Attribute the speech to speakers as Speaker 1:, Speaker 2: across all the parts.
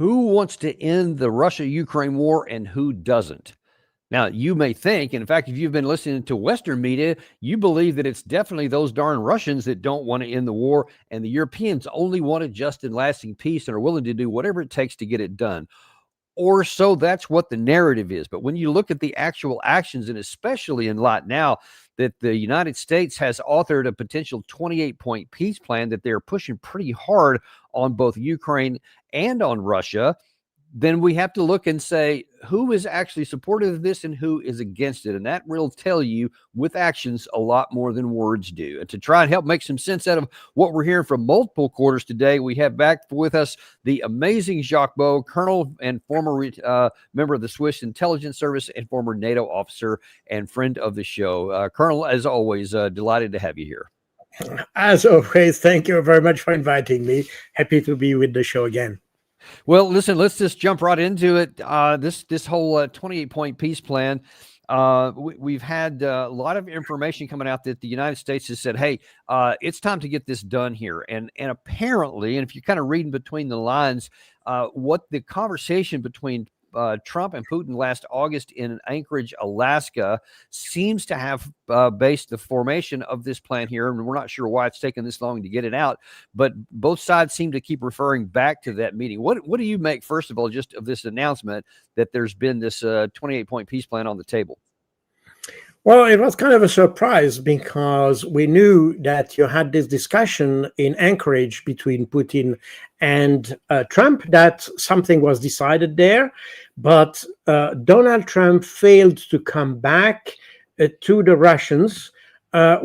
Speaker 1: who wants to end the Russia-Ukraine war and who doesn't. Now, you may think, and in fact, if you've been listening to Western media, you believe that it's definitely those darn Russians that don't want to end the war, and the Europeans only want a just and lasting peace and are willing to do whatever it takes to get it done. Or so that's what the narrative is. But when you look at the actual actions, and especially in light now that the United States has authored a potential 28-point peace plan that they're pushing pretty hard on both Ukraine and on Russia, then we have to look and say who is actually supportive of this and who is against it. And that will tell you with actions a lot more than words do. And to try and help make some sense out of what we're hearing from multiple quarters today, we have back with us the amazing Jacques, Baud, Colonel and former member of the Swiss Intelligence Service and former NATO officer and friend of the show. Colonel, as always, delighted to have you here.
Speaker 2: As always, thank you very much for inviting me. Happy to be with the show again.
Speaker 1: Well, listen, let's just jump right into it. This whole 28-point peace plan, we've had a lot of information coming out that the United States has said, hey, it's time to get this done here. And apparently, and if you're kind of reading between the lines, what the conversation between Trump and Putin last August in Anchorage, Alaska, seems to have based the formation of this plan here. And we're not sure why it's taken this long to get it out, but both sides seem to keep referring back to that meeting. What do you make, first of all, just of this announcement that there's been this 28-point peace plan on the table?
Speaker 2: Well, it was kind of a surprise because we knew that you had this discussion in Anchorage between Putin and Trump, that something was decided there. But Donald Trump failed to come back to the Russians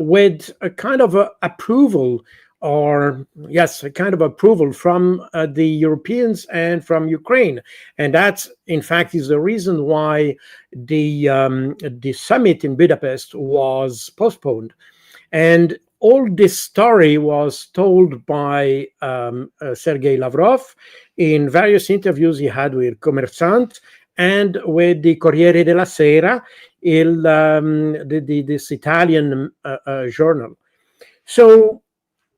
Speaker 2: with a kind of approval, or yes, a kind of approval from the Europeans and from Ukraine. And that, in fact, is the reason why the summit in Budapest was postponed. And all this story was told by Sergey Lavrov in various interviews he had with Commerçant and with the Corriere della Sera, this Italian journal. So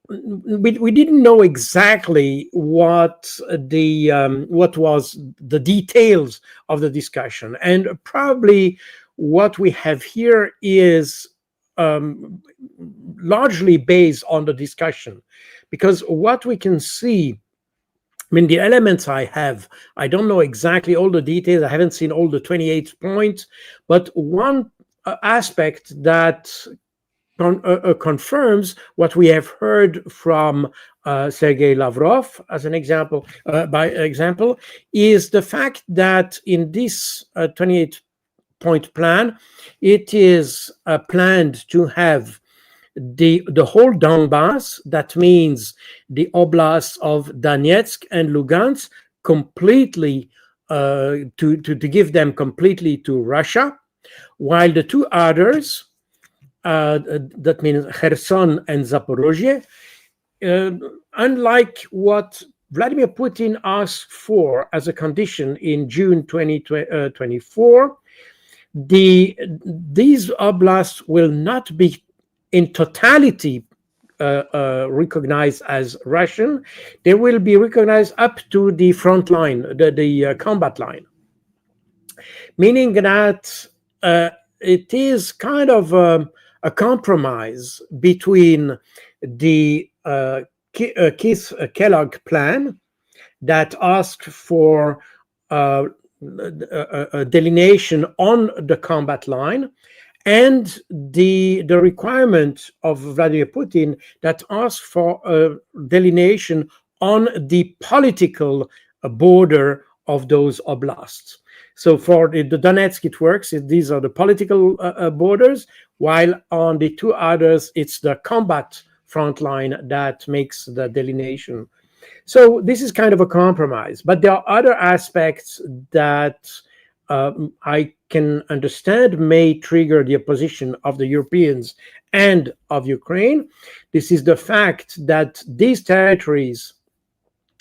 Speaker 2: we didn't know exactly what was the details of the discussion, and probably what we have here is largely based on the discussion, because what we can see, I mean, the elements I don't know exactly all the details. I haven't seen all the 28 points, but one aspect that confirms what we have heard from Sergey Lavrov, as an example, is the fact that in this 28-point plan, it is planned to have the whole Donbass, that means the oblasts of Donetsk and Luhansk, completely to give them completely to Russia, while the two others, that means Kherson and Zaporizhzhia, unlike what Vladimir Putin asked for as a condition in June 2024, these oblasts will not be in totality recognized as Russian. They will be recognized up to the front line, the combat line, meaning that it is kind of a compromise between the Kellogg plan that asked for a delineation on the combat line, and the requirement of Vladimir Putin that asks for a delineation on the political border of those oblasts. So for the Donetsk, it works. These are the political borders, while on the two others, it's the combat front line that makes the delineation. So this is kind of a compromise. But there are other aspects that I can understand may trigger the opposition of the Europeans and of Ukraine. This is the fact that these territories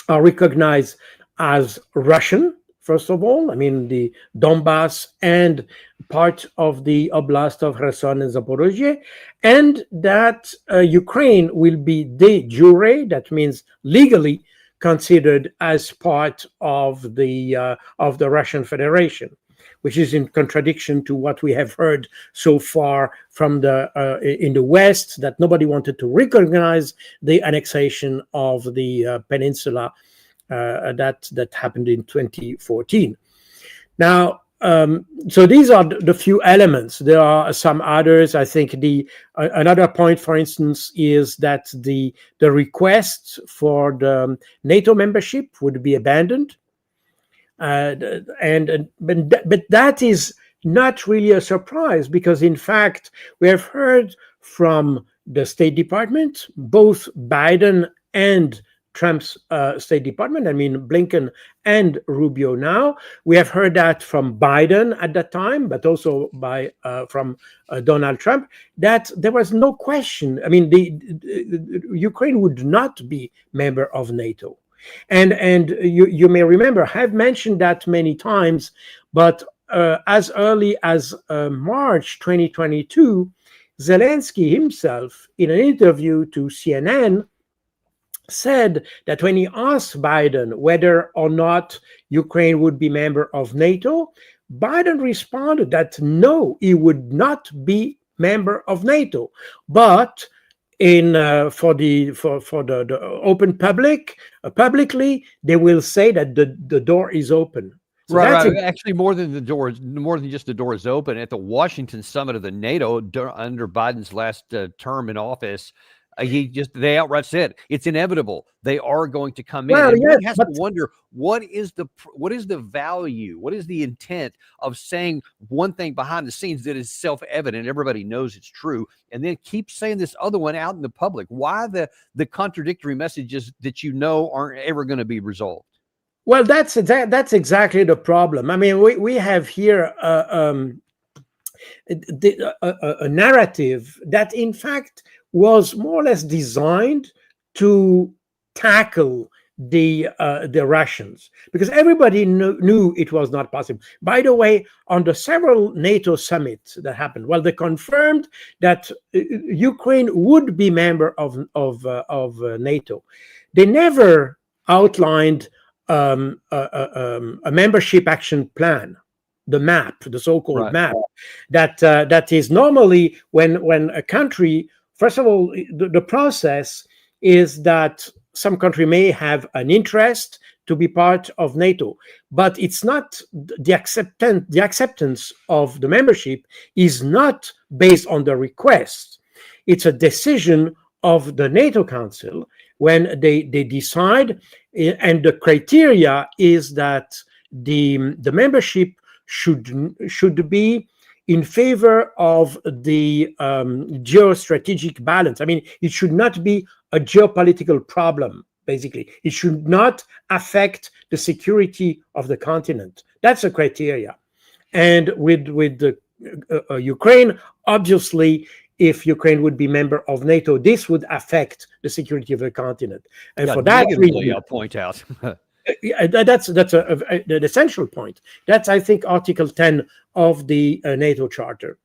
Speaker 2: are recognized as Russian, first of all. I mean, the Donbass and part of the oblast of Kherson and Zaporizhzhia, and that Ukraine will be de jure, that means legally considered as part of the Russian Federation, which is in contradiction to what we have heard so far from in the West, that nobody wanted to recognize the annexation of the peninsula that happened in 2014. Now, so these are the few elements. There are some others. I think another point, for instance, is that the request for the NATO membership would be abandoned. But that is not really a surprise, because in fact we have heard from the State Department, both Biden and Trump's State Department, I mean Blinken and Rubio now. We have heard that from Biden at that time, but also from Donald Trump, that there was no question. I mean, the Ukraine would not be member of NATO. And you may remember, I've mentioned that many times, but as early as March 2022, Zelensky himself, in an interview to CNN, said that when he asked Biden whether or not Ukraine would be member of NATO, Biden responded that no, he would not be member of NATO, but for the open publicly, they will say that the door is open.
Speaker 1: So right. Actually, more than just the door is open. At the Washington summit of the NATO under Biden's last term in office, they outright said it's inevitable. They are going to come in. And one has to wonder, what is the value? What is the intent of saying one thing behind the scenes that is self-evident, everybody knows it's true, and then keep saying this other one out in the public? Why the contradictory messages that aren't ever going to be resolved?
Speaker 2: Well, that's exactly the problem. I mean, we have here a narrative that, in fact, was more or less designed to tackle the Russians, because everybody knew it was not possible. By the way, on the several NATO summits that happened, well, they confirmed that Ukraine would be member of NATO. They never outlined a membership action plan, the map, the so-called map, that is normally when a country. First of all, the process is that some country may have an interest to be part of NATO, but it's not the acceptance of the membership is not based on the request. It's a decision of the NATO Council when they decide, and the criteria is that the membership should be in favor of the geostrategic balance. I mean, it should not be a geopolitical problem, basically. It should not affect the security of the continent. That's a criteria. And with the Ukraine, obviously, if Ukraine would be member of NATO, this would affect the security of the continent. And for that reason,
Speaker 1: I'll point out.
Speaker 2: That's an essential point. That's, I think, Article 10 of the NATO Charter.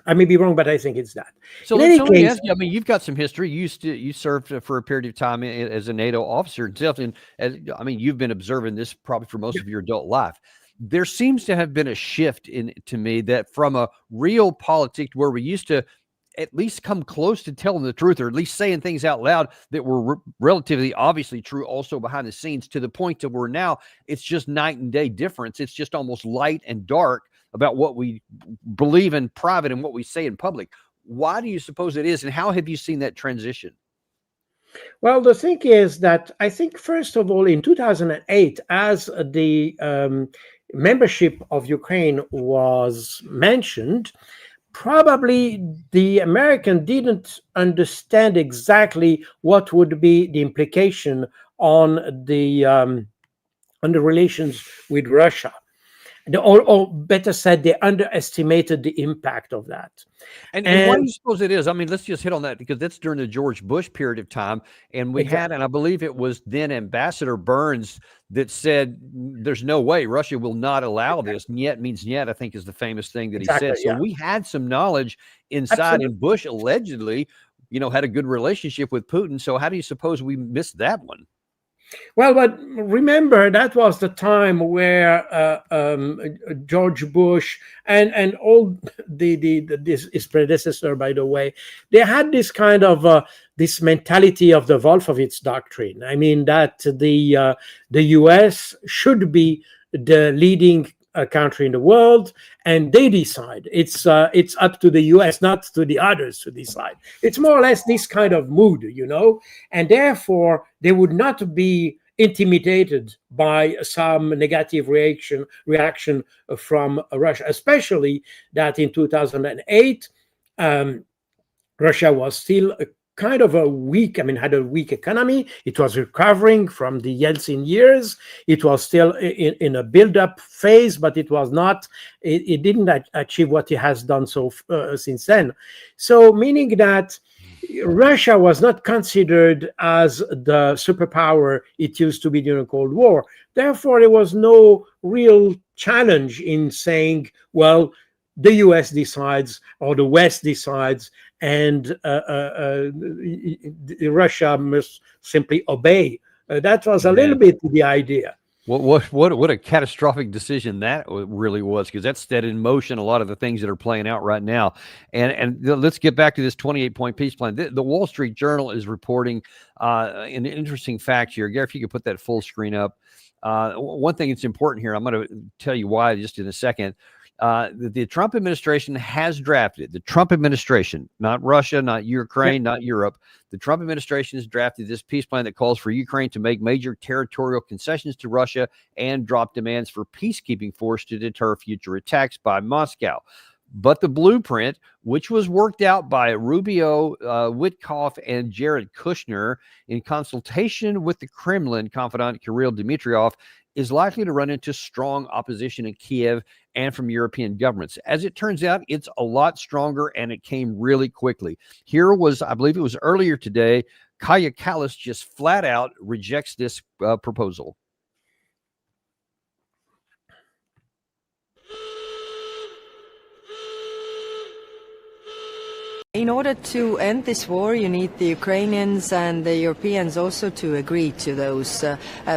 Speaker 2: I may be wrong, but I think it's that.
Speaker 1: So let me ask you, I mean, you've got some history. You served for a period of time as a NATO officer. I mean, you've been observing this probably for most of your adult life. There seems to have been a shift to me that from a real politics where we used to at least come close to telling the truth, or at least saying things out loud that were relatively obviously true also behind the scenes, to the point to where now it's just night and day difference. It's just almost light and dark about what we believe in private and what we say in public. Why do you suppose it is, and how have you seen that transition?
Speaker 2: Well, the thing is that I think, first of all, in 2008, as the membership of Ukraine was mentioned, probably the American didn't understand exactly what would be the implication on the relations with Russia. Or better said, they underestimated the impact of that.
Speaker 1: And why do you suppose it is? I mean, let's just hit on that, because that's during the George Bush period of time. And we had, and I believe it was then Ambassador Burns that said, there's no way Russia will not allow this. Niet means niet, I think, is the famous thing that he said. So we had some knowledge inside, and Bush allegedly, had a good relationship with Putin. So how do you suppose we missed that one?
Speaker 2: Well, but remember that was the time where George Bush and all his predecessor, by the way, they had this kind of this mentality of the Wolfowitz doctrine. I mean that the U.S. should be the leading country in the world, and they decide. It's up to the U.S., not to the others to decide. It's more or less this kind of mood, and therefore they would not be intimidated by some negative reaction from Russia, especially that in 2008 Russia was still kind of had a weak economy. It was recovering from the Yeltsin years. It was still in a build-up phase, but it was not. It didn't achieve what it has done since then. So, meaning that Russia was not considered as the superpower it used to be during the Cold War. Therefore, there was no real challenge in saying, well, the US decides or the West decides, and Russia must simply obey. That was a little bit the idea.
Speaker 1: What a catastrophic decision that really was, because that set in motion a lot of the things that are playing out right now. And let's get back to this 28-point peace plan. The Wall Street Journal is reporting an interesting fact here. Gary, if you could put that full screen up. One thing that's important here, I'm going to tell you why just in a second. The Trump administration has drafted, the Trump administration, not Russia, not Ukraine, not Europe. The Trump administration has drafted this peace plan that calls for Ukraine to make major territorial concessions to Russia and drop demands for peacekeeping force to deter future attacks by Moscow. But the blueprint, which was worked out by Rubio, Witkoff, and Jared Kushner in consultation with the Kremlin confidant Kirill Dmitriev, is likely to run into strong opposition in Kiev and from European governments. As it turns out, it's a lot stronger, and it came really quickly. Here was, I believe it was earlier today, Kaja Kallas just flat out rejects this proposal.
Speaker 3: In order to end this war, you need the Ukrainians and the Europeans also to agree to those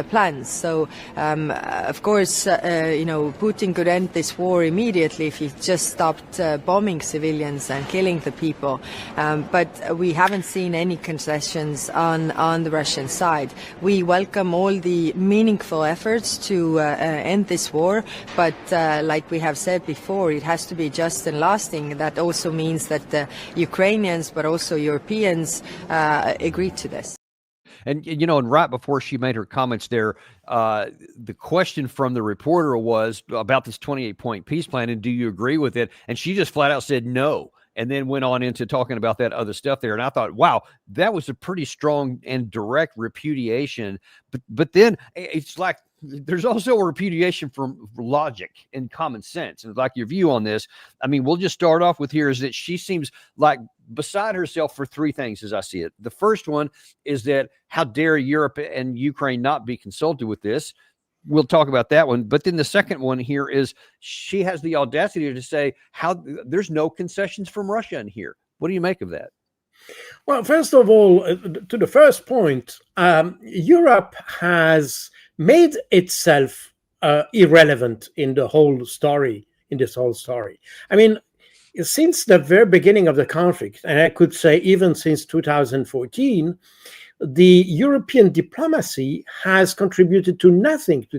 Speaker 3: plans. So, of course, Putin could end this war immediately if he just stopped bombing civilians and killing the people. But we haven't seen any concessions on the Russian side. We welcome all the meaningful efforts to end this war, but like we have said before, it has to be just and lasting. That also means that the Ukrainians, but also Europeans, agreed to this.
Speaker 1: And, and right before she made her comments there, the question from the reporter was about this 28-point peace plan, and do you agree with it? And she just flat out said no, and then went on into talking about that other stuff there. And I thought, wow, that was a pretty strong and direct repudiation. But then it's like, there's also a repudiation from logic and common sense. And like your view on this, I mean, we'll just start off with here is that she seems like beside herself for three things as I see it. The first one is that how dare Europe and Ukraine not be consulted with this? We'll talk about that one. But then the second one here is she has the audacity to say how there's no concessions from Russia in here. What do you make of that?
Speaker 2: Well, first of all, to the first point, Europe has made itself irrelevant in the whole story, I mean, since the very beginning of the conflict, and I could say even since 2014, the European diplomacy has contributed to nothing to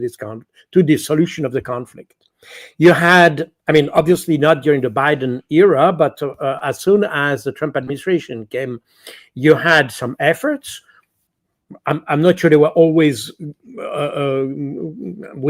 Speaker 2: the solution of the conflict. You had, I mean, obviously not during the Biden era, but as soon as the Trump administration came, you had some efforts. I'm not sure they were always with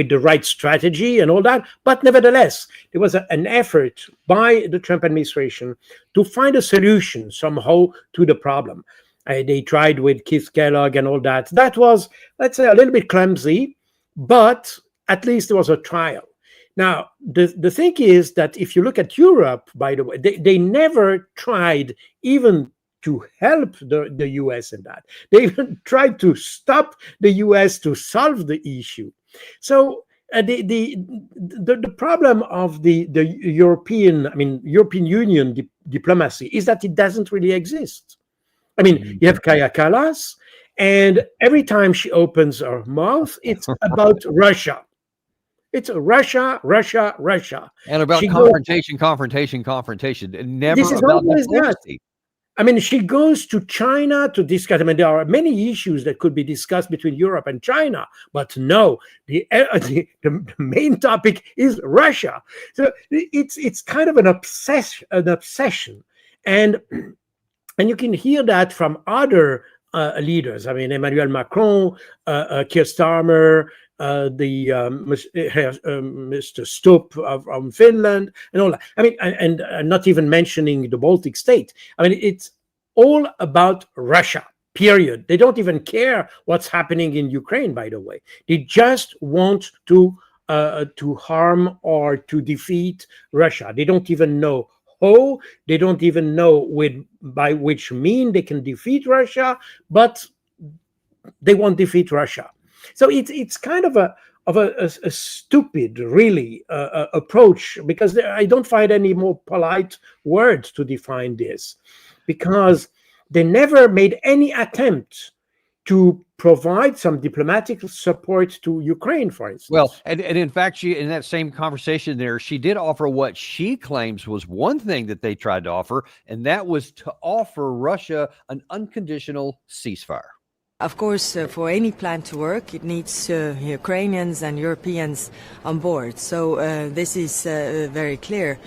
Speaker 2: the right strategy and all that, but nevertheless, there was an effort by the Trump administration to find a solution somehow to the problem. They tried with Keith Kellogg and all that. That was, let's say, a little bit clumsy, but at least there was a trial. Now, the thing is that if you look at Europe, by the way, they never tried even to help the US in that. They even tried to stop the US to solve the issue. So the problem of the European Union diplomacy is that it doesn't really exist. I mean, you have Kaja Kallas, And every time she opens her mouth, it's about Russia. It's Russia, Russia, Russia.
Speaker 1: And about
Speaker 2: She goes,
Speaker 1: confrontation, and never
Speaker 2: this is
Speaker 1: about
Speaker 2: always that.
Speaker 1: diplomacy.
Speaker 2: I mean, she goes to China to discuss. I mean, there are many issues that could be discussed between Europe and China, but no, the main topic is Russia. So it's kind of an obsession, and you can hear that from other leaders. I mean, Emmanuel Macron, Keir Starmer, Mr. Stubb from Finland, and all that. I mean, and not even mentioning the Baltic state. I mean, it's all about Russia, period. They don't even care what's happening in Ukraine, by the way. They just want to harm or to defeat Russia. They don't even know how. They don't even know by which mean they can defeat Russia, but they won't defeat Russia. So it's kind of a stupid, really, approach, because I don't find any more polite words to define this, because they never made any attempt to provide some diplomatic support to Ukraine, for instance.
Speaker 1: Well, and in fact, she, in that same conversation there, she did offer what she claims was one thing that they tried to offer, and that was to offer Russia an unconditional ceasefire.
Speaker 3: Of course, for any plan to work, it needs Ukrainians and Europeans on board. So this is very clear.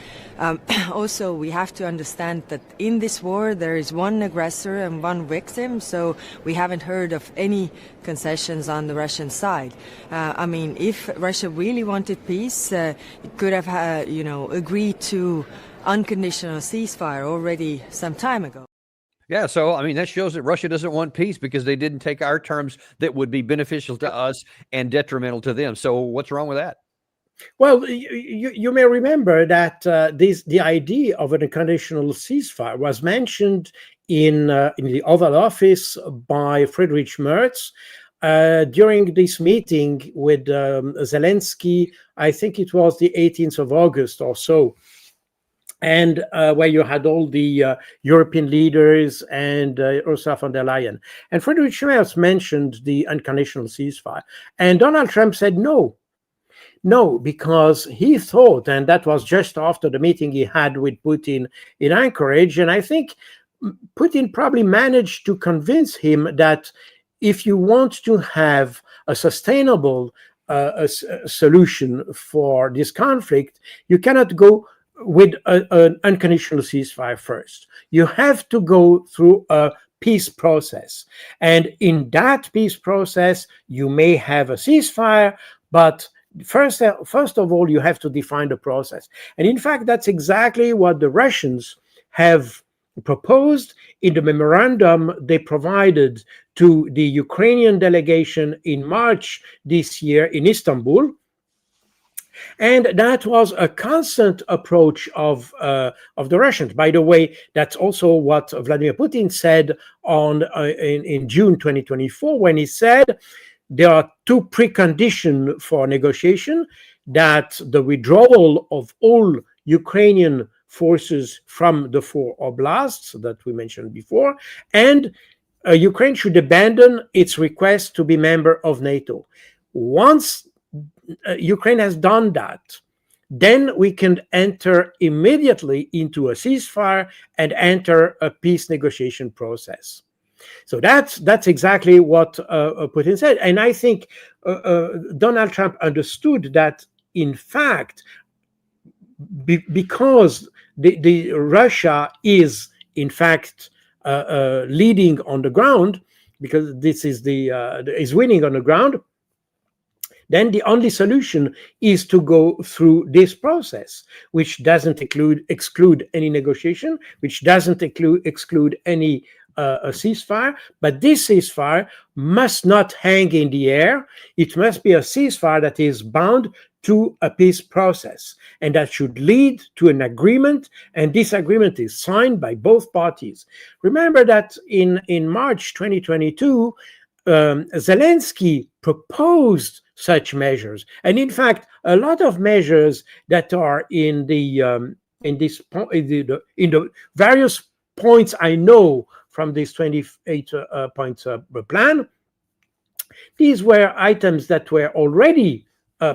Speaker 3: Also, we have to understand that in this war, there is one aggressor and one victim. So we haven't heard of any concessions on the Russian side. I mean, if Russia really wanted peace, it could have, agreed to unconditional ceasefire already some time ago.
Speaker 1: Yeah, so I mean, that shows that Russia doesn't want peace because they didn't take our terms that would be beneficial to us and detrimental to them. So what's wrong with that?
Speaker 2: Well, you may remember that the idea of an unconditional ceasefire was mentioned in the Oval Office by Friedrich Merz during this meeting with Zelensky. I think it was the 18th of August or so. And where you had all the European leaders and Ursula von der Leyen. And Friedrich Merz mentioned the unconditional ceasefire. And Donald Trump said no, because he thought, and that was just after the meeting he had with Putin in Anchorage, and I think Putin probably managed to convince him that if you want to have a sustainable solution for this conflict, you cannot go with an unconditional ceasefire first. You have to go through a peace process. And in that peace process, you may have a ceasefire, but first of all, you have to define the process. And in fact, that's exactly what the Russians have proposed in the memorandum they provided to the Ukrainian delegation in March this year in Istanbul. And that was a constant approach of the Russians. By the way, that's also what Vladimir Putin said in June 2024, when he said there are two preconditions for negotiation: that the withdrawal of all Ukrainian forces from the 4 oblasts that we mentioned before, and Ukraine should abandon its request to be member of NATO. Once Ukraine has done that, then we can enter immediately into a ceasefire and enter a peace negotiation process. So that's exactly what Putin said. And I think Donald Trump understood that, in fact, because the Russia is, in fact, leading on the ground, because this is is winning on the ground, then the only solution is to go through this process, which doesn't exclude any negotiation, which doesn't exclude any a ceasefire. But this ceasefire must not hang in the air. It must be a ceasefire that is bound to a peace process, and that should lead to an agreement, and this agreement is signed by both parties. Remember that in March 2022, Zelensky proposed such measures, and in fact, a lot of measures that are in the various points I know from this 28 points plan. These were items that were already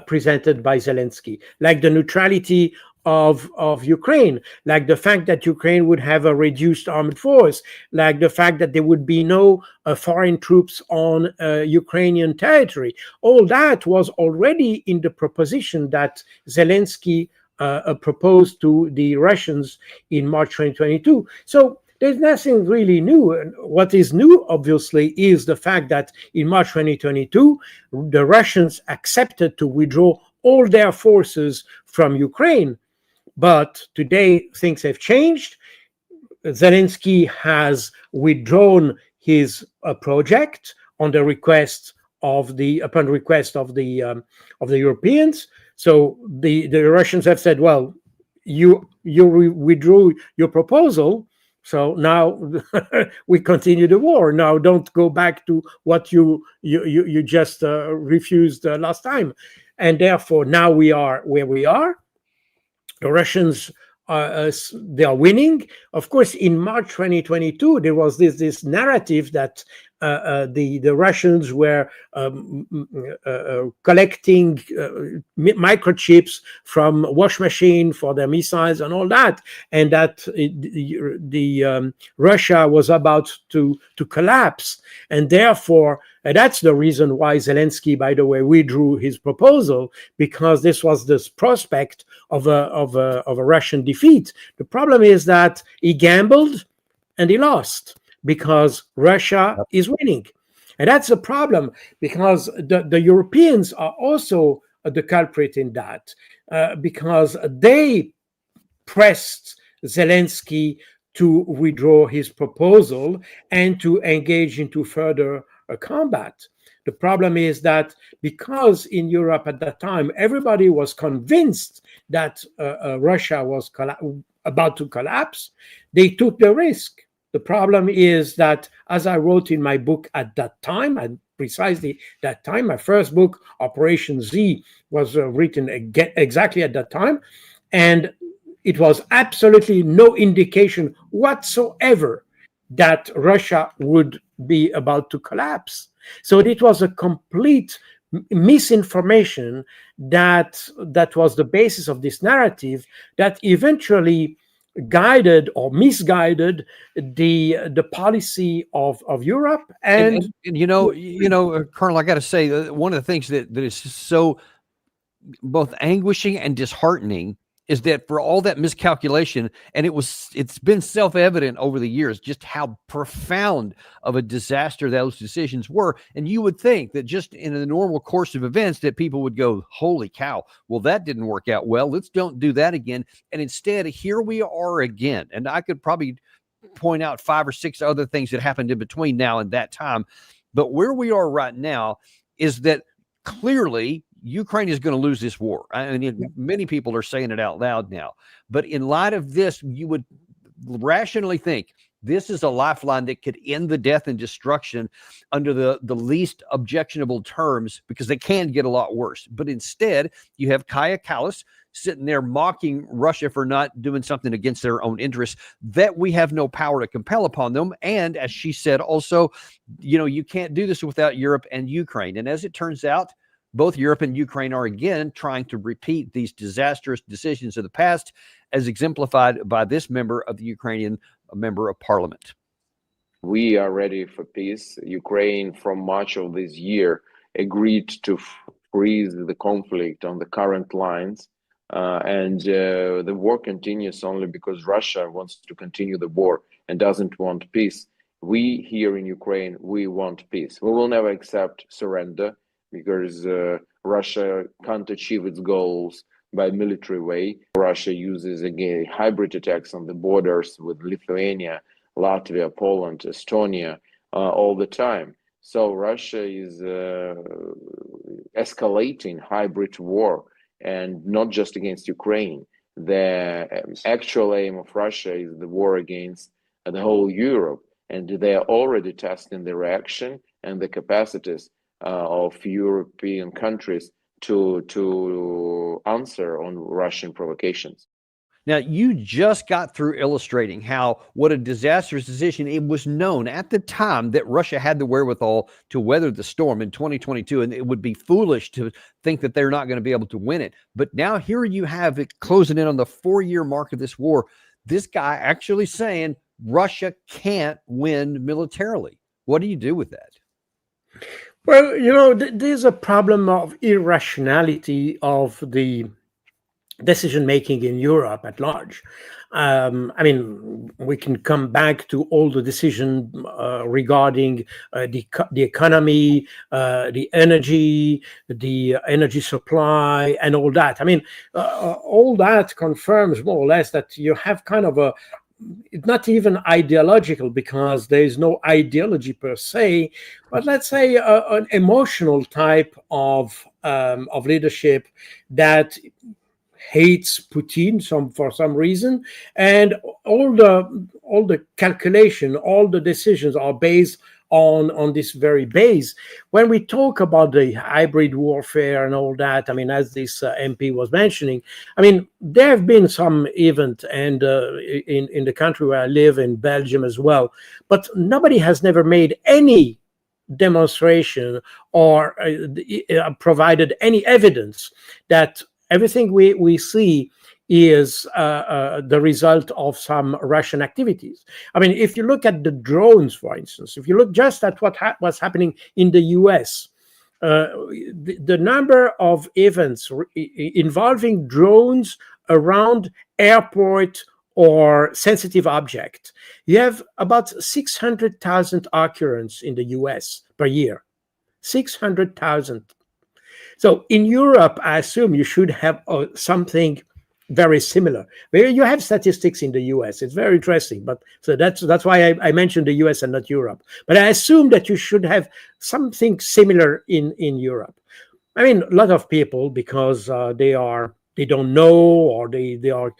Speaker 2: presented by Zelensky, like the neutrality of Ukraine, like the fact that Ukraine would have a reduced armed force, like the fact that there would be no foreign troops on Ukrainian territory. All that was already in the proposition that Zelensky proposed to the Russians in March 2022. So there's nothing really new. And what is new, obviously, is the fact that in March 2022, the Russians accepted to withdraw all their forces from Ukraine. But today, things have changed. Zelensky has withdrawn his project on the request of upon request of the Europeans. So the Russians have said, well, you withdrew your proposal, so now we continue the war. Now don't go back to what you just refused last time, and therefore now we are where we are. The Russians they are winning. Of course, in March 2022, there was this narrative that the Russians were collecting microchips from wash machine for their missiles and all that, and that Russia was about to collapse, and therefore that's the reason why Zelensky, by the way, withdrew his proposal, because this was this prospect of a Russian defeat. The problem is that he gambled and he lost, because Russia is winning. And that's a problem, because the Europeans are also the culprit in that, because they pressed Zelensky to withdraw his proposal and to engage into further combat. The problem is that because in Europe at that time, everybody was convinced that Russia was about to collapse, they took the risk. The problem is that, as I wrote in my book at that time, at precisely that time, my first book, Operation Z, was written exactly at that time, and it was absolutely no indication whatsoever that Russia would be about to collapse. So it was a complete misinformation that was the basis of this narrative that eventually guided or misguided the policy of Europe. And
Speaker 1: Colonel, I got to say, one of the things that is so both anguishing and disheartening is that for all that miscalculation, and it's been self-evident over the years just how profound of a disaster those decisions were. And you would think that just in the normal course of events that people would go, holy cow, well, that didn't work out well. Let's don't do that again. And instead, here we are again. And I could probably point out 5 or 6 other things that happened in between now and that time. But where we are right now is that clearly Ukraine is going to lose this war. I mean, many people are saying it out loud now. But in light of this, you would rationally think this is a lifeline that could end the death and destruction under the least objectionable terms, because they can get a lot worse. But instead, you have Kaya Kallas sitting there mocking Russia for not doing something against their own interests that we have no power to compel upon them. And as she said also, you can't do this without Europe and Ukraine. And as it turns out, both Europe and Ukraine are again trying to repeat these disastrous decisions of the past, as exemplified by this member of the Ukrainian member of parliament.
Speaker 4: We are ready for peace. Ukraine, from March of this year, agreed to freeze the conflict on the current lines. And the war continues only because Russia wants to continue the war and doesn't want peace. We here in Ukraine, we want peace. We will never accept surrender, because Russia can't achieve its goals by military way. Russia uses again hybrid attacks on the borders with Lithuania, Latvia, Poland, Estonia all the time. So Russia is escalating hybrid war, and not just against Ukraine. The actual aim of Russia is the war against the whole Europe, and they are already testing the reaction and the capacities of European countries to answer on Russian provocations.
Speaker 1: Now, you just got through illustrating how what a disastrous decision. It was known at the time that Russia had the wherewithal to weather the storm in 2022, and it would be foolish to think that they're not going to be able to win it. But now here you have it closing in on the 4-year mark of this war. This guy actually saying Russia can't win militarily. What do you do with that?
Speaker 2: Well, there's a problem of irrationality of the decision making in Europe at large. We can come back to all the decisions regarding the economy, the energy supply, and all that. All that confirms more or less that you have kind of it's not even ideological, because there is no ideology per se, but let's say an emotional type of leadership that hates Putin for some reason, and all the calculation, all the decisions are based on this very base. When we talk about the hybrid warfare and all that, as this MP was mentioning, there have been some event, and in the country where I live, in Belgium as well, but nobody has never made any demonstration or provided any evidence that everything we see is the result of some Russian activities. If you look at the drones, for instance, if you look just at what's happening in the US, the number of events involving drones around airport or sensitive object, you have about 600,000 occurrences in the US per year. 600,000. So in Europe, I assume you should have something very similar. Where you have statistics in the US, it's very interesting. But so that's why I mentioned the US and not Europe. But I assume that you should have something similar in Europe. A lot of people, because they don't know, or they are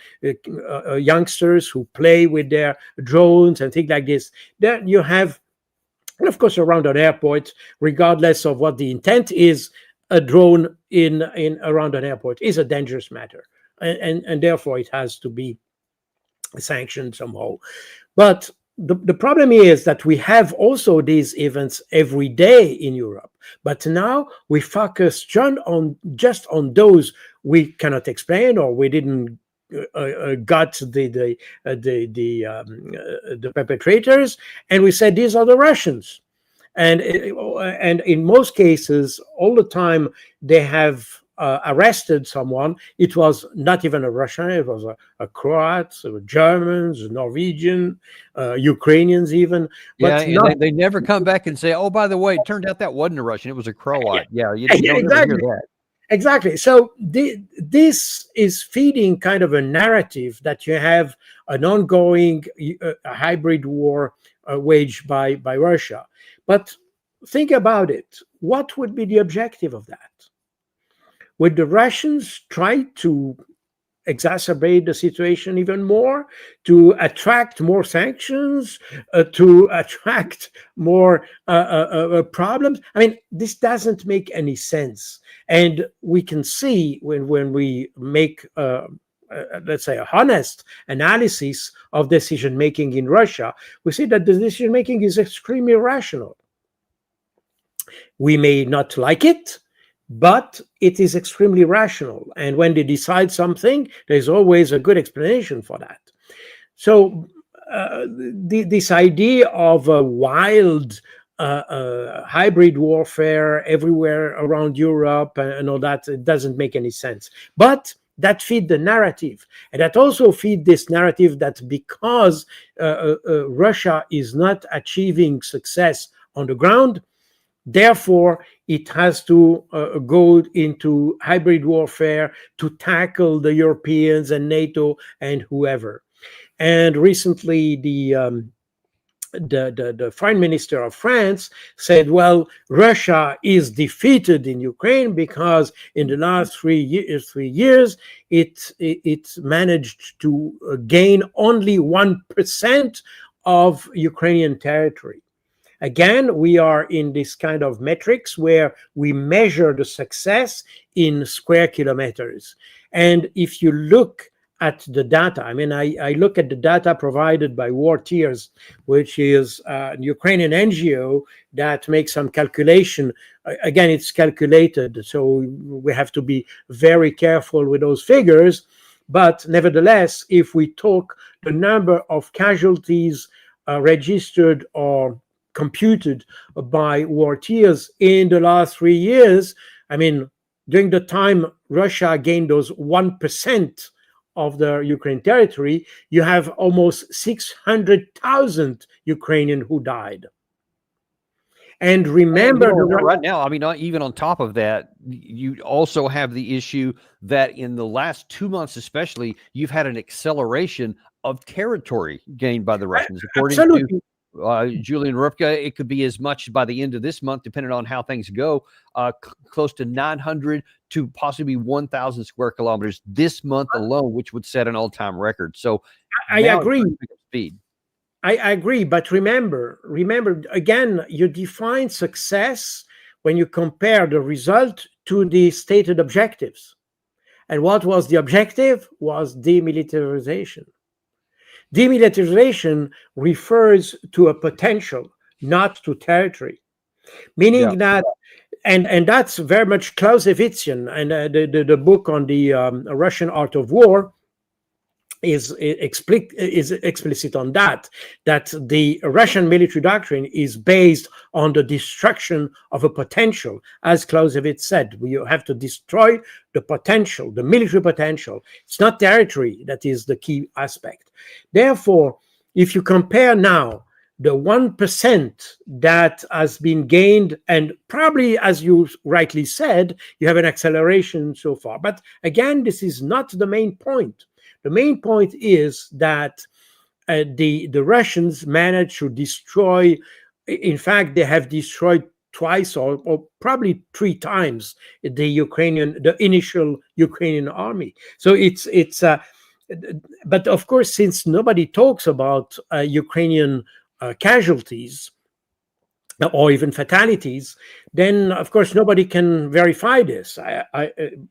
Speaker 2: youngsters who play with their drones and things like this. Then you have, and of course, around an airport, regardless of what the intent is, a drone in around an airport is a dangerous matter, and therefore it has to be sanctioned somehow. But the problem is that we have also these events every day in Europe, but now we focus just on those we cannot explain, or we didn't got the perpetrators, and we said these are the Russians. And in most cases, all the time they have arrested someone. It was not even a Russian, it was a Croat, Germans, Norwegian, Ukrainians even. But
Speaker 1: they never come back and say, oh, by the way, it turned out that wasn't a Russian, it was a Croat. Yeah, you don't
Speaker 2: exactly.
Speaker 1: Ever hear that.
Speaker 2: Exactly. So this is feeding kind of a narrative that you have an ongoing hybrid war waged by Russia. But think about it. What would be the objective of that? Would the Russians try to exacerbate the situation even more, to attract more sanctions, to attract more problems? This doesn't make any sense. And we can see when we make let's say, a honest analysis of decision making in Russia, we see that the decision making is extremely rational. We may not like it, but it is extremely rational. And when they decide something, there's always a good explanation for that. So this idea of a wild hybrid warfare everywhere around Europe and all that, it doesn't make any sense. But that feed the narrative, and that also feed this narrative that because Russia is not achieving success on the ground, therefore it has to go into hybrid warfare to tackle the Europeans and NATO and whoever. And recently the foreign minister of France said, well, Russia is defeated in Ukraine because in the last 3 years, it managed to gain only 1% of Ukrainian territory. Again, we are in this kind of metrics where we measure the success in square kilometers. And if you look at the data. I mean, I look at the data provided by War Tears, which is an Ukrainian NGO that makes some calculation. Again, it's calculated, so we have to be very careful with those figures. But nevertheless, if we talk the number of casualties registered or computed by War Tears in the last 3 years, I mean, during the time Russia gained those 1% of the Ukraine territory, you have almost 600,000 Ukrainians who died. And remember,
Speaker 1: right now, I mean, not even on top of that, you also have the issue that in the last 2 months, especially, you've had an acceleration of territory gained by the Russians. According to Julian Rupka, it could be as much by the end of this month, depending on how things go, close to 900 to possibly 1,000 square kilometers this month alone, which would set an all-time record. So
Speaker 2: I agree.
Speaker 1: Speed.
Speaker 2: I agree, but remember, again, you define success when you compare the result to the stated objectives. And what was the objective? Was demilitarization. Demilitarization refers to a potential, not to territory, meaning that, and that's very much Clausewitzian, and the book on the Russian art of war is explicit on that the Russian military doctrine is based on the destruction of a potential. As Clausewitz said, you have to destroy the potential, the military potential. It's not territory that is the key aspect. Therefore, if you compare now the 1% that has been gained, and probably, as you rightly said, you have an acceleration so far. But again, this is not the main point. The main point is that the Russians managed to destroy, in fact, they have destroyed twice or probably 3 times the initial Ukrainian army. So it's but of course, since nobody talks about Ukrainian casualties or even fatalities, then of course nobody can verify this.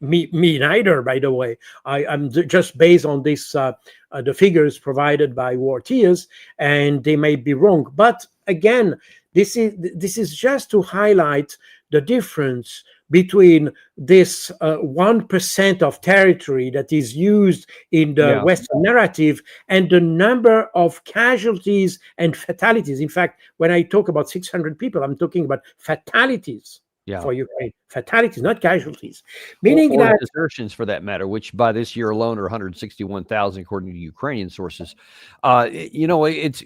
Speaker 2: Me neither, by the way. I'm just based on this the figures provided by War Tears, and they may be wrong. But again, this is just to highlight the difference between this 1% of territory that is used in the Western narrative and the number of casualties and fatalities. In fact, when I talk about 600 people, I'm talking about fatalities for Ukraine. Fatalities, not casualties. Meaning
Speaker 1: or
Speaker 2: that
Speaker 1: desertions, for that matter, which by this year alone are 161,000, according to Ukrainian sources. It's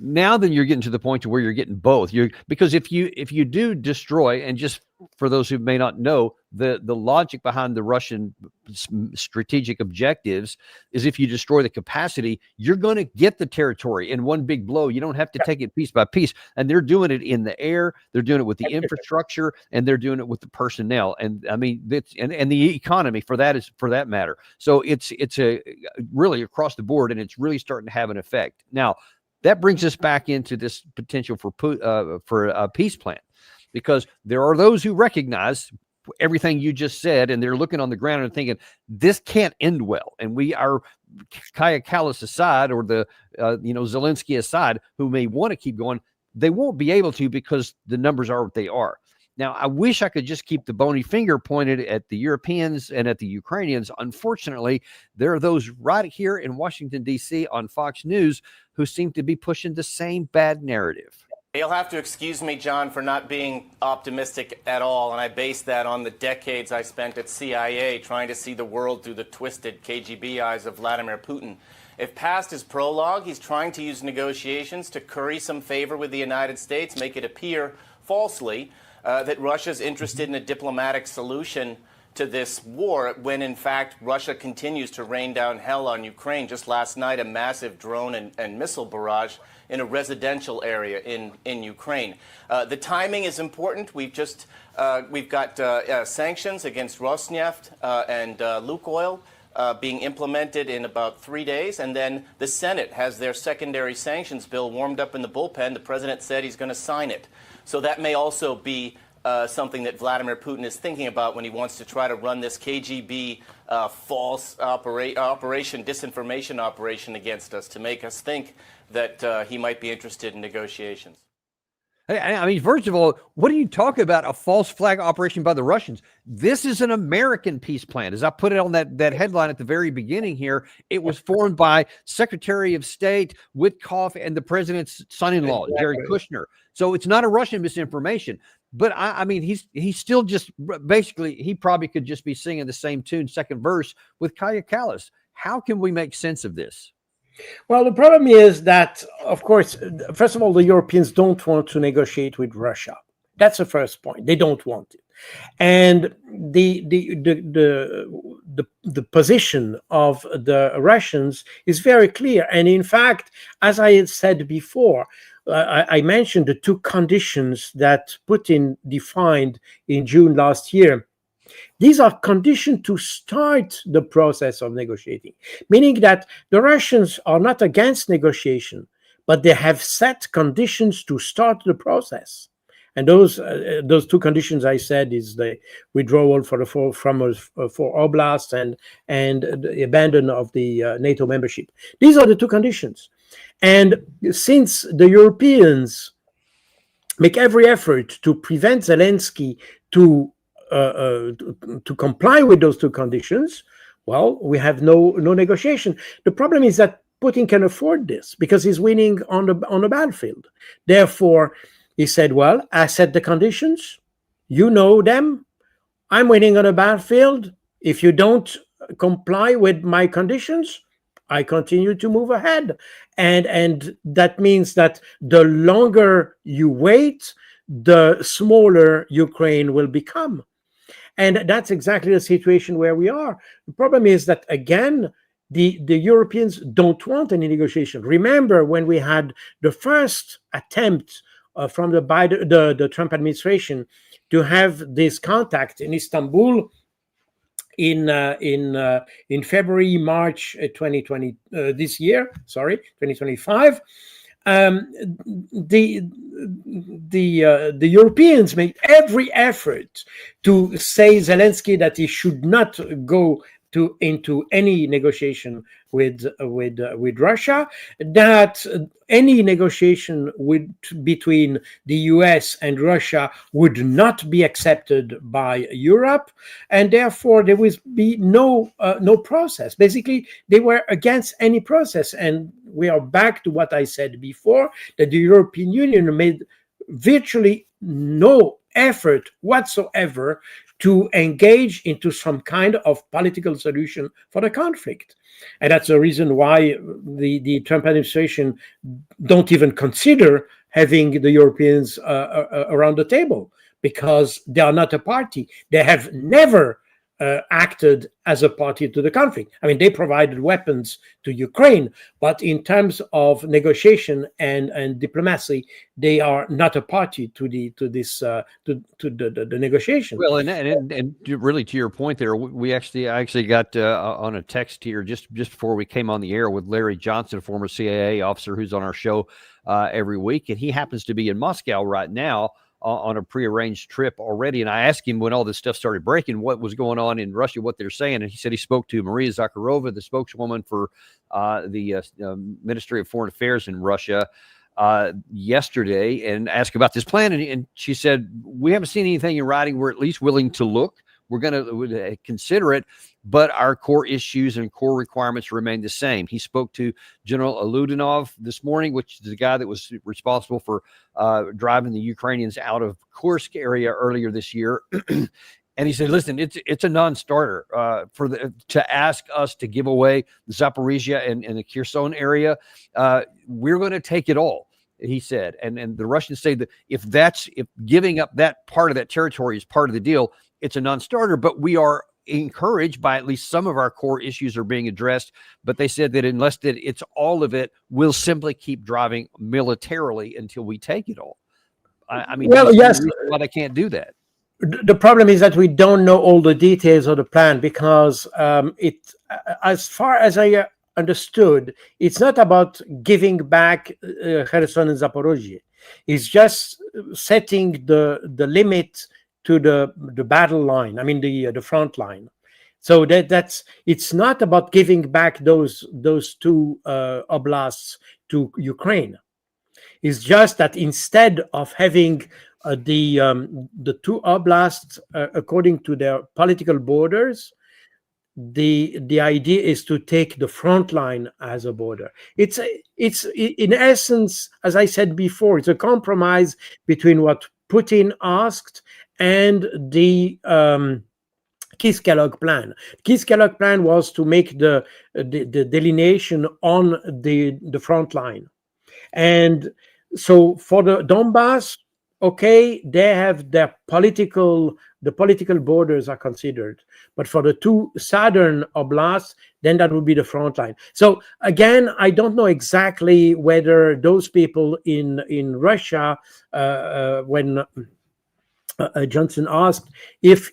Speaker 1: now then you're getting to the point to where you're getting both. Because if you do destroy, and just for those who may not know, the logic behind the Russian strategic objectives is if you destroy the capacity, you're going to get the territory in one big blow. You don't have to take it piece by piece. And they're doing it in the air, they're doing it with the infrastructure, and they're doing it with the personnel. And I mean, and the economy for that matter. So it's a really across the board, and it's really starting to have an effect. Now, that brings us back into this potential for a peace plan, because there are those who recognize everything you just said, and they're looking on the ground and thinking this can't end well. And we are Kaya Kallas aside, or the Zelensky aside, who may want to keep going, they won't be able to because the numbers are what they are. Now, I wish I could just keep the bony finger pointed at the Europeans and at the Ukrainians. Unfortunately, there are those right here in Washington, D.C. on Fox News who seem to be pushing the same bad narrative.
Speaker 5: You'll have to excuse me, John, for not being optimistic at all, and I base that on the decades I spent at CIA trying to see the world through the twisted KGB eyes of Vladimir Putin. If past his prologue, he's trying to use negotiations to curry some favor with the United States, make it appear falsely that Russia's interested in a diplomatic solution to this war, when in fact Russia continues to rain down hell on Ukraine. Just last night, a massive drone and missile barrage in a residential area in Ukraine. The timing is important. We've got sanctions against Rosneft and Lukoil being implemented in about 3 days, and then the Senate has their secondary sanctions bill warmed up in the bullpen. The president said he's going to sign it. So that may also be something that Vladimir Putin is thinking about when he wants to try to run this KGB false operation, disinformation operation against us to make us think that he might be interested in negotiations?
Speaker 1: I mean, first of all, what do you talk about a false flag operation by the Russians? This is an American peace plan. As I put it on that headline at the very beginning here, it was formed by Secretary of State Witkoff and the president's son-in-law, Jared Kushner. So it's not a Russian misinformation. But I mean, he's still just basically, he probably could just be singing the same tune, second verse with Kaya Kallas. How can we make sense of this?
Speaker 2: Well, the problem is that, of course, first of all, the Europeans don't want to negotiate with Russia. That's the first point. They don't want it. And the position of the Russians is very clear. And in fact, as I had said before, I mentioned the two conditions that Putin defined in June last year. These are conditions to start the process of negotiating, meaning that the Russians are not against negotiation, but they have set conditions to start the process. And those two conditions I said is the withdrawal from oblast and the abandon of the NATO membership. These are the two conditions. And since the Europeans make every effort to prevent Zelensky to comply with those two conditions, well, we have no negotiation. The problem is that Putin can afford this because he's winning on the battlefield. Therefore, he said, well, I set the conditions. You know them. I'm winning on the battlefield. If you don't comply with my conditions, I continue to move ahead. And that means that the longer you wait, the smaller Ukraine will become. And that's exactly the situation where we are. The problem is that, again, the Europeans don't want any negotiation. Remember when we had the first attempt from the Trump administration to have this contact in Istanbul in February, March 2020, this year, 2025. The Europeans made every effort to say Zelensky that he should not go into any negotiation with Russia, that any negotiation between the US and Russia would not be accepted by Europe, and therefore there would be no process. Basically, they were against any process, and we are back to what I said before, that the European Union made virtually no effort whatsoever to engage into some kind of political solution for the conflict. And that's the reason why the Trump administration don't even consider having the Europeans around the table, because they are not a party. They have never acted as a party to the conflict. I mean, they provided weapons to Ukraine, but in terms of negotiation and diplomacy, they are not a party to the negotiation.
Speaker 1: Well, and really to your point there, I actually got on a text here just before we came on the air with Larry Johnson, a former CIA officer who's on our show every week, and he happens to be in Moscow right now on a prearranged trip already. And I asked him when all this stuff started breaking, what was going on in Russia, what they're saying. And he said he spoke to Maria Zakharova, the spokeswoman for the Ministry of Foreign Affairs in Russia yesterday, and asked about this plan. And she said, we haven't seen anything in writing. We're at least willing to look. We're going to consider it, but our core issues and core requirements remain the same. He spoke to General Aludinov this morning, which is the guy that was responsible for driving the Ukrainians out of Kursk area earlier this year. And he said, listen, it's a non-starter to ask us to give away Zaporizhzhia and the Kherson area. We're going to take it all, he said. And the Russians say that if giving up that part of that territory is part of the deal, it's a non-starter, but we are encouraged by at least some of our core issues are being addressed. But they said that unless it's all of it, we'll simply keep driving militarily until we take it all. I mean,
Speaker 2: well, yes,
Speaker 1: why they can't do that.
Speaker 2: The problem is that we don't know all the details of the plan, because as far as I understood, it's not about giving back Kherson and Zaporizhzhia. It's just setting the limit to the battle line. I mean the front line. So it's not about giving back those two oblasts to Ukraine. It's just that instead of having the two oblasts according to their political borders, the idea is to take the front line as a border. It's in essence, as I said before, it's a compromise between what Putin asked and the Kellogg plan. Kellogg plan was to make the delineation on the front line, and so for the Donbass, okay, they have the political borders are considered, but for the two southern oblasts, then that would be the front line. So again, I don't know exactly whether those people in Russia, when Johnson asked if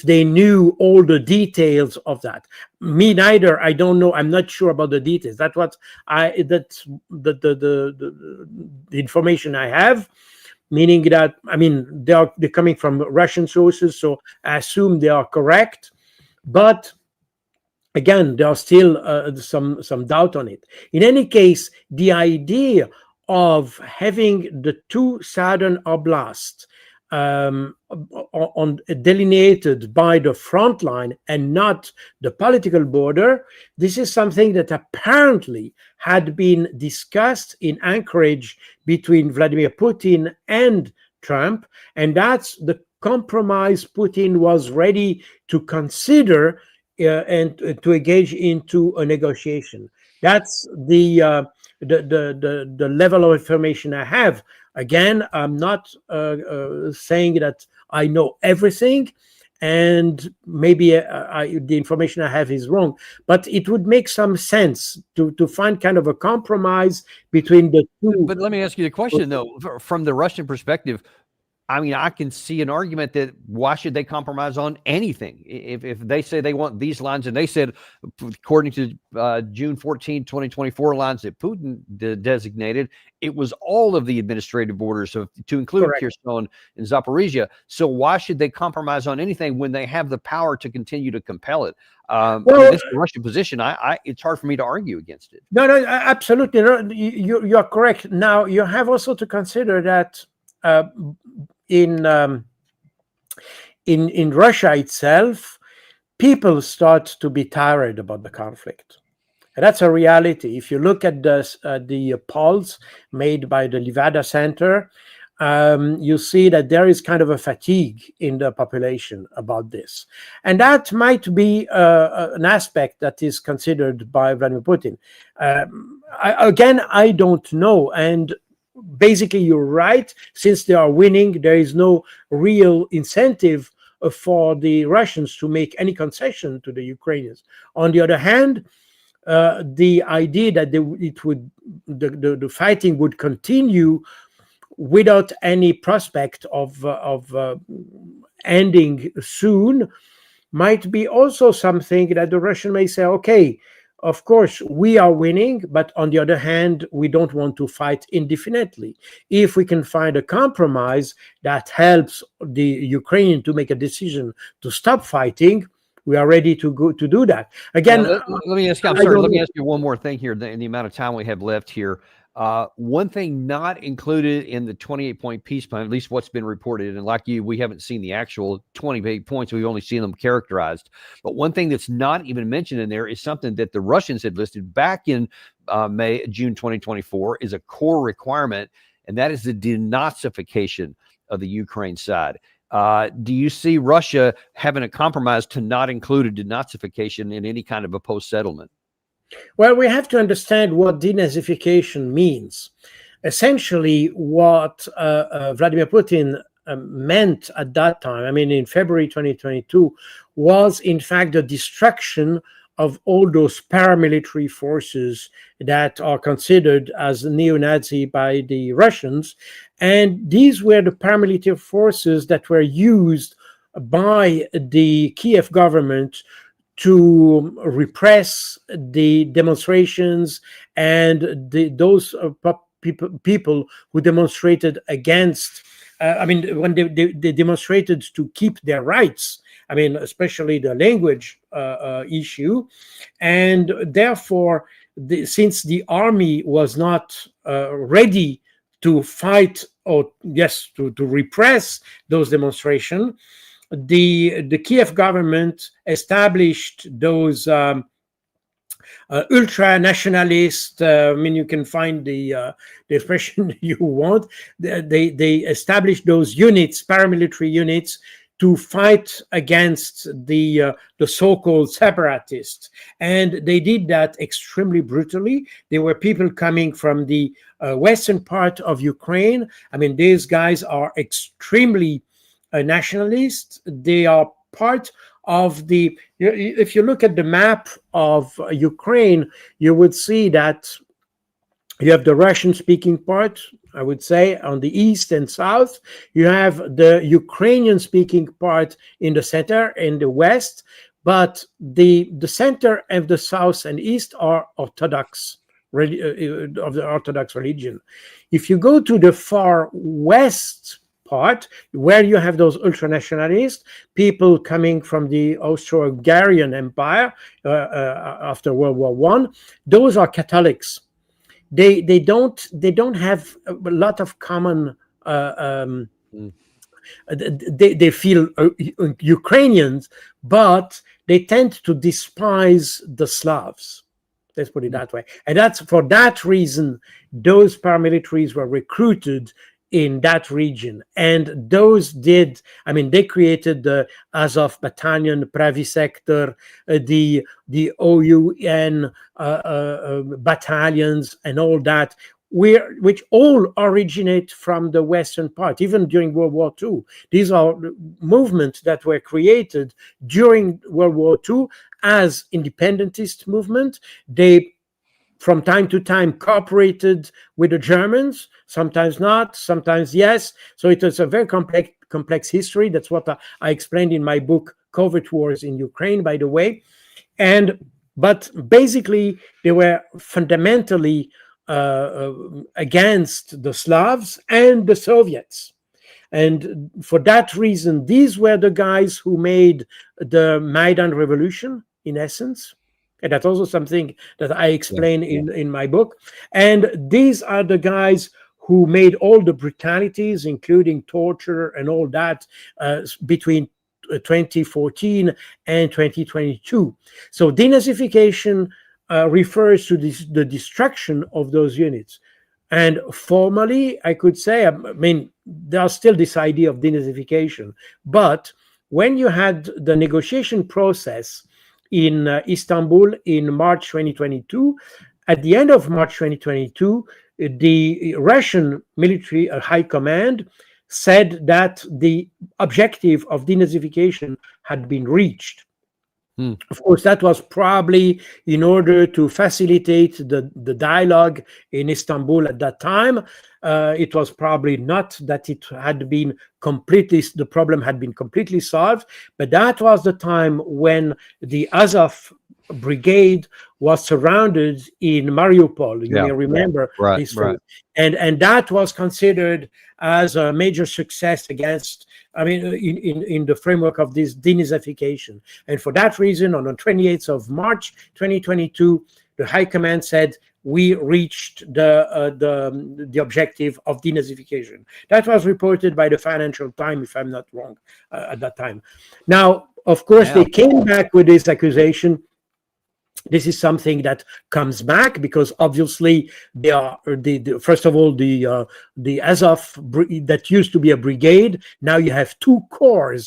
Speaker 2: they knew all the details of that. Me neither. I don't know. I'm not sure about the details. That's the information I have. Meaning that, I mean, they're coming from Russian sources, so I assume they are correct. But again, there are still some doubt on it. In any case, the idea of having the two southern oblasts delineated by the front line and not the political border, this is something that apparently had been discussed in Anchorage between Vladimir Putin and Trump, and that's the compromise Putin was ready to consider and to engage into a negotiation. That's the level of information I have. Again, I'm not saying that I know everything, and maybe the information I have is wrong, but it would make some sense to find kind of a compromise between the two.
Speaker 1: But let me ask you the question, though, from the Russian perspective. I mean, I can see an argument that why should they compromise on anything? If they say they want these lines, and they said, according to June 14, 2024 lines that Putin designated, it was all of the administrative borders, so to include Kherson and Zaporizhzhia. So why should they compromise on anything when they have the power to continue to compel it? This is the Russian position. It's hard for me to argue against it.
Speaker 2: No, absolutely. No, you are correct. Now, you have also to consider that in Russia itself, people start to be tired about the conflict. And that's a reality. If you look at the polls made by the Levada Center, you see that there is kind of a fatigue in the population about this. And that might be an aspect that is considered by Vladimir Putin. I don't know. And basically, you're right. Since they are winning, there is no real incentive for the Russians to make any concession to the Ukrainians. On the other hand, the idea that the fighting would continue without any prospect of ending soon might be also something that the Russian may say, okay, of course, we are winning, but on the other hand, we don't want to fight indefinitely. If we can find a compromise that helps the Ukrainian to make a decision to stop fighting, we are ready to do that. Again,
Speaker 1: let me ask you one more thing here in the amount of time we have left here. One thing not included in the 28-point peace plan, at least what's been reported, and like you, we haven't seen the actual 28 points. We've only seen them characterized. But one thing that's not even mentioned in there is something that the Russians had listed back in June 2024 is a core requirement, and that is the denazification of the Ukraine side. Do you see Russia having a compromise to not include a denazification in any kind of a post-settlement?
Speaker 2: Well, we have to understand what denazification means. Essentially, what Vladimir Putin meant at that time, I mean, in February 2022, was in fact the destruction of all those paramilitary forces that are considered as neo-Nazi by the Russians. And these were the paramilitary forces that were used by the Kiev government to repress the demonstrations and those people who demonstrated against I mean, when they demonstrated to keep their rights, I mean, especially the language issue, and therefore, since the army was not ready to fight or to repress those demonstrations, the Kiev government established those ultra-nationalist, I mean, you can find the expression you want. They established those units, paramilitary units, to fight against the so-called separatists. And they did that extremely brutally. There were people coming from the western part of Ukraine. I mean, these guys are extremely nationalist. They are part of the, if you look at the map of Ukraine, you would see that you have the Russian-speaking part, I would say, on the east and south. You have the Ukrainian-speaking part in the center, in the west, but the center of the south and east are Orthodox, of the Orthodox religion. If you go to the far west part, where you have those ultranationalists, people coming from the Austro-Hungarian Empire after World War I, those are Catholics. They don't have a lot of common. They feel Ukrainians, but they tend to despise the Slavs. Let's put it that way. And that's for that reason those paramilitaries were recruited in that region. And those did, I mean, they created the Azov Battalion, Pravi Sector, the OUN battalions and all that, which all originate from the western part, even during World War II. These are movements that were created during World War II as independentist movement. They, from time to time, cooperated with the Germans, sometimes not, sometimes yes. So it was a very complex history. That's what I explained in my book, Covert Wars in Ukraine, by the way. But basically, they were fundamentally against the Slavs and the Soviets. And for that reason, these were the guys who made the Maidan Revolution, in essence. And that's also something that I explain in my book. And these are the guys who made all the brutalities, including torture and all that, between 2014 and 2022. So denazification refers to the destruction of those units. And formally, I could say, I mean, there's still this idea of denazification. But when you had the negotiation process in Istanbul in March 2022. At the end of March 2022, the Russian military high command said that the objective of denazification had been reached. Of course, that was probably in order to facilitate the dialogue in Istanbul at that time. It was probably not that it had been the problem had been completely solved, but that was the time when the Azov brigade was surrounded in Mariupol. You may remember this. Right. And that was considered as a major success against, I mean, in the framework of this denazification. And for that reason, on the 28th of March 2022, the High Command said, we reached the objective of denazification. That was reported by the Financial Times, if I'm not wrong, at that time. Now, of course, they came back with this accusation. This is something that comes back because obviously they are first of all the Azov that used to be a brigade. Now you have two corps,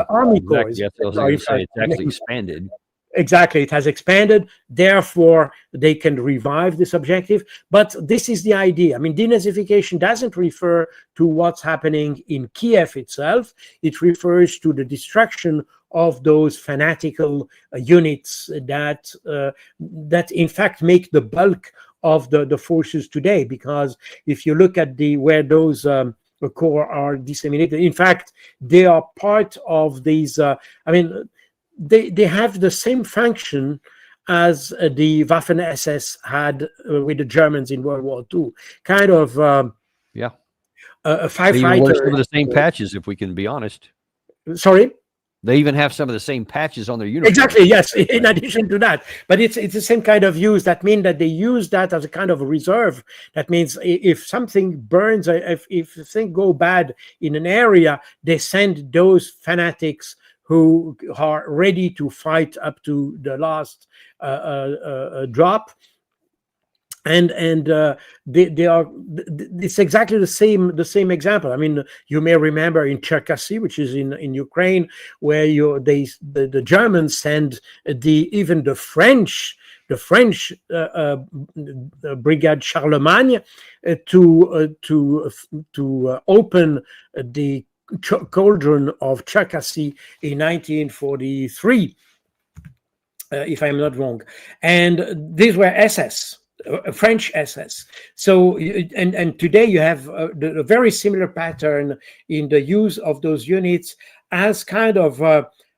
Speaker 2: army corps.
Speaker 1: Yes, it's actually expanded.
Speaker 2: Exactly, it has expanded. Therefore, they can revive this objective. But this is the idea. I mean, denazification doesn't refer to what's happening in Kiev itself. It refers to the destruction of those fanatical units that in fact make the bulk of the forces today. Because if you look at where those corps are disseminated, in fact, they are part of these. I mean, they have the same function as the Waffen-SS had with the Germans in World War II. Kind of. a
Speaker 1: They even wear some
Speaker 2: firefighter.
Speaker 1: of the same patches, if we can be honest.
Speaker 2: Sorry.
Speaker 1: They even have some of the same patches on their uniform.
Speaker 2: Exactly, yes, in addition to that. But it's the same kind of use. That means that they use that as a kind of a reserve. That means if something burns, if things go bad in an area, they send those fanatics who are ready to fight up to the last drop. And they are. It's exactly the same example. I mean, you may remember in Cherkasy, which is in Ukraine, where the Germans send even the French Brigade Charlemagne to open the cauldron of Cherkasy in 1943, if I'm not wrong, and these were SS. French SS. So, and today you have a very similar pattern in the use of those units as kind of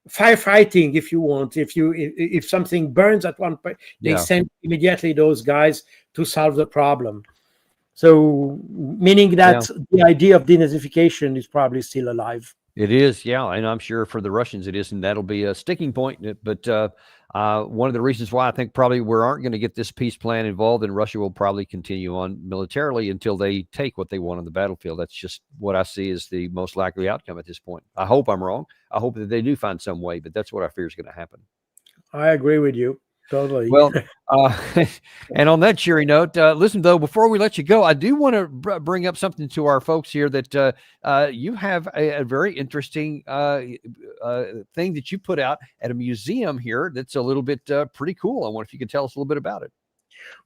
Speaker 2: firefighting, if you want. If something burns at one point, they send immediately those guys to solve the problem. So, meaning that the idea of denazification is probably still alive.
Speaker 1: It is, yeah, and I'm sure for the Russians it is, and that'll be a sticking point. But one of the reasons why I think probably we aren't going to get this peace plan involved, and Russia will probably continue on militarily until they take what they want on the battlefield. That's just what I see as the most likely outcome at this point. I hope I'm wrong. I hope that they do find some way, but that's what I fear is going to happen.
Speaker 2: I agree with you. Totally.
Speaker 1: Well, and on that cheery note, listen, though, before we let you go, I do want to bring up something to our folks here that you have a very interesting thing that you put out at a museum here that's a little bit pretty cool. I wonder if you could tell us a little bit about it.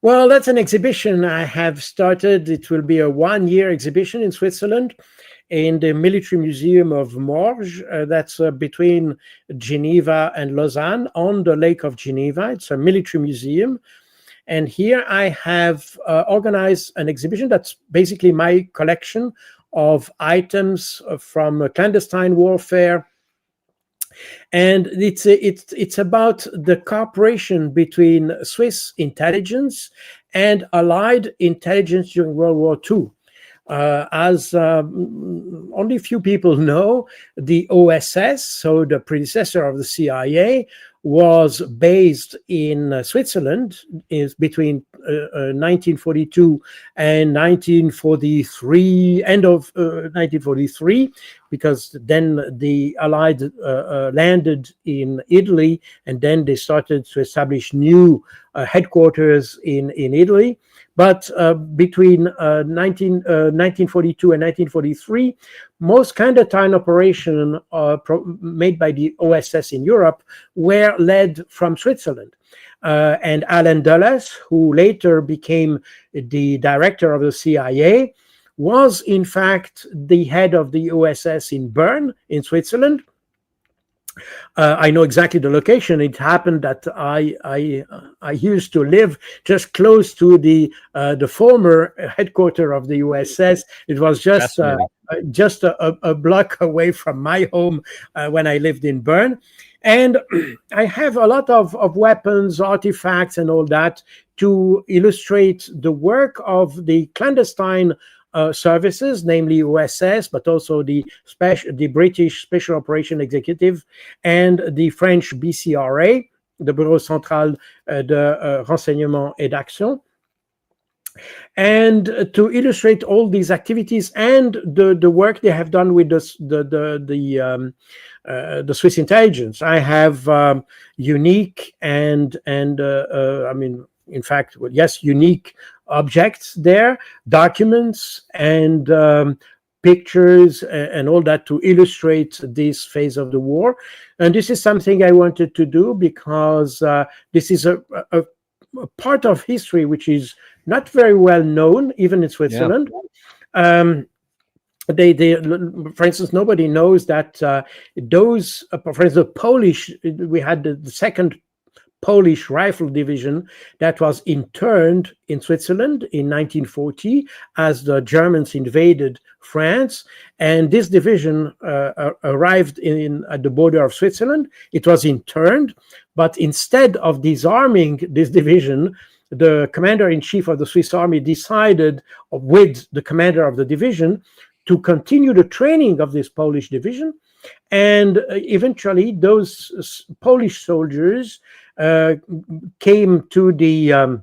Speaker 2: Well, that's an exhibition I have started. It will be a one-year exhibition in Switzerland, in the Military Museum of Morges. That's between Geneva and Lausanne on the Lake of Geneva. It's a military museum. And here I have organized an exhibition that's basically my collection of items from clandestine warfare. And it's about the cooperation between Swiss intelligence and Allied intelligence during World War II. As only a few people know, the OSS, so the predecessor of the CIA, was based in Switzerland between 1942 and 1943, end of 1943, because then the Allied landed in Italy, and then they started to establish new headquarters in Italy. But between 1942 and 1943, most clandestine operations made by the OSS in Europe were led from Switzerland. And Alan Dulles, who later became the director of the CIA, was in fact the head of the OSS in Bern, in Switzerland. I know exactly the location. It happened that I used to live just close to the former headquarters of the USS. It was just a block away from my home when I lived in Bern. And I have a lot of weapons, artifacts, and all that to illustrate the work of the clandestine services, namely OSS, but also the British Special Operation Executive and the French BCRA, the Bureau Central de Renseignement et d'Action, and to illustrate all these activities and the work they have done with the Swiss intelligence. I have unique and I mean, in fact, well, yes, unique objects there, documents and pictures and all that to illustrate this phase of the war. And this is something I wanted to do because this is a part of history which is not very well known, even in Switzerland. Yeah. For instance, nobody knows that those, for instance, the Polish, we had the second Polish Rifle Division that was interned in Switzerland in 1940 as the Germans invaded France. And this division arrived at the border of Switzerland. It was interned, but instead of disarming this division, the commander-in-chief of the Swiss army decided with the commander of the division to continue the training of this Polish division. And eventually, those Polish soldiers came to the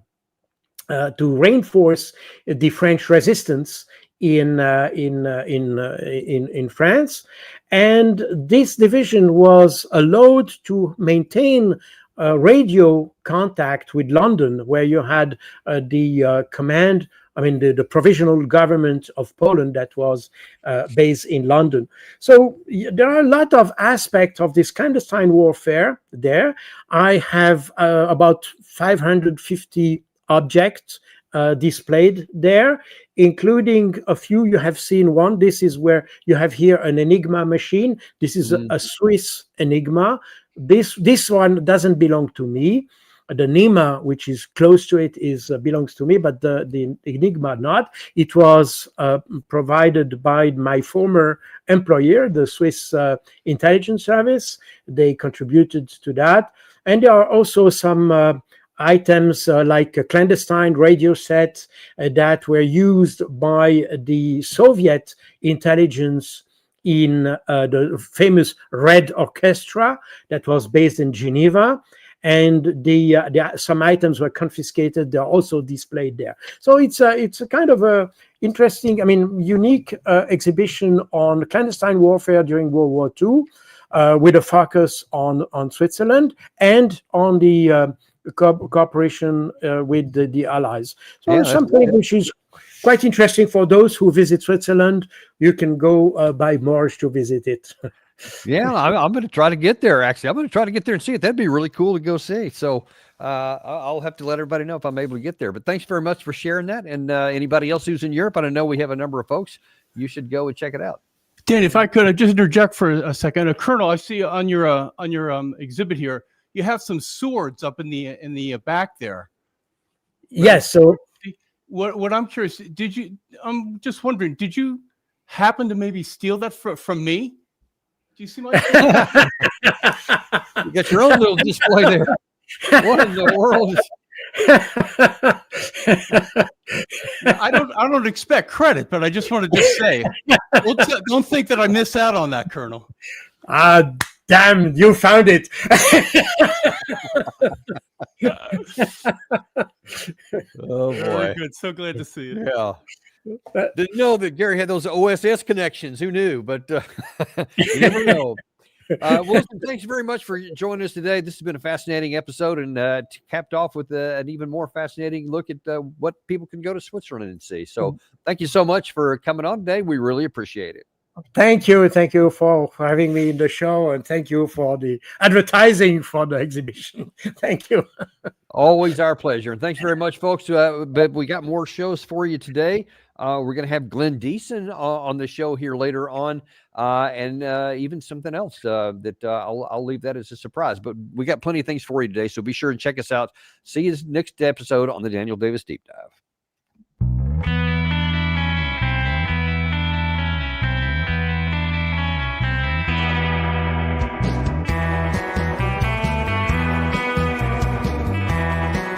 Speaker 2: to reinforce the French resistance in France, and this division was allowed to maintain radio contact with London, where you had the command. I mean, the provisional government of Poland that was based in London. So there are a lot of aspects of this clandestine warfare there. I have about 550 objects displayed there, including a few. You have seen one. This is where you have here an Enigma machine. This is a Swiss Enigma. This one doesn't belong to me. The Nima, which is close to it, belongs to me, but the Enigma not. It was provided by my former employer, the Swiss intelligence service. They contributed to that. And there are also some items like a clandestine radio sets that were used by the Soviet intelligence in the famous Red Orchestra that was based in Geneva. And some items were confiscated. They're also displayed there. So it's a kind of a interesting, I mean, unique exhibition on clandestine warfare during World War II, with a focus on Switzerland and on the cooperation with the Allies. So it's something which is quite interesting for those who visit Switzerland. You can go by March to visit it.
Speaker 1: Yeah, I'm going to try to get there. Actually, I'm going to try to get there and see it. That'd be really cool to go see. So I'll have to let everybody know if I'm able to get there. But thanks very much for sharing that. And anybody else who's in Europe, I know we have a number of folks. You should go and check it out.
Speaker 6: Dan, if I could, just interject for a second. Colonel, I see on your exhibit here, you have some swords up in the back there. Right?
Speaker 2: Yes. So
Speaker 6: what I'm curious, I'm just wondering, did you happen to maybe steal that from me? Do you see my?
Speaker 1: You got your own little display there. What in the world?
Speaker 6: I don't expect credit, but I just want to say, don't think that I miss out on that, Colonel.
Speaker 2: Damn, you found it.
Speaker 1: Oh boy.
Speaker 6: Very good. So glad to see you.
Speaker 1: Yeah. Didn't know that Gary had those OSS connections. Who knew? But you never know. Wilson, thanks very much for joining us today. This has been a fascinating episode, and capped off with an even more fascinating look at what people can go to Switzerland and see. So thank you so much for coming on today. We really appreciate it.
Speaker 2: Thank you. Thank you for having me in the show, and thank you for the advertising for the exhibition. Thank you.
Speaker 1: Always our pleasure. And thanks very much, folks. But we got more shows for you today. We're going to have Glenn Deason on the show here later on, and even something else that I'll leave that as a surprise. But we got plenty of things for you today, so be sure and check us out. See you next episode on the Daniel Davis Deep Dive.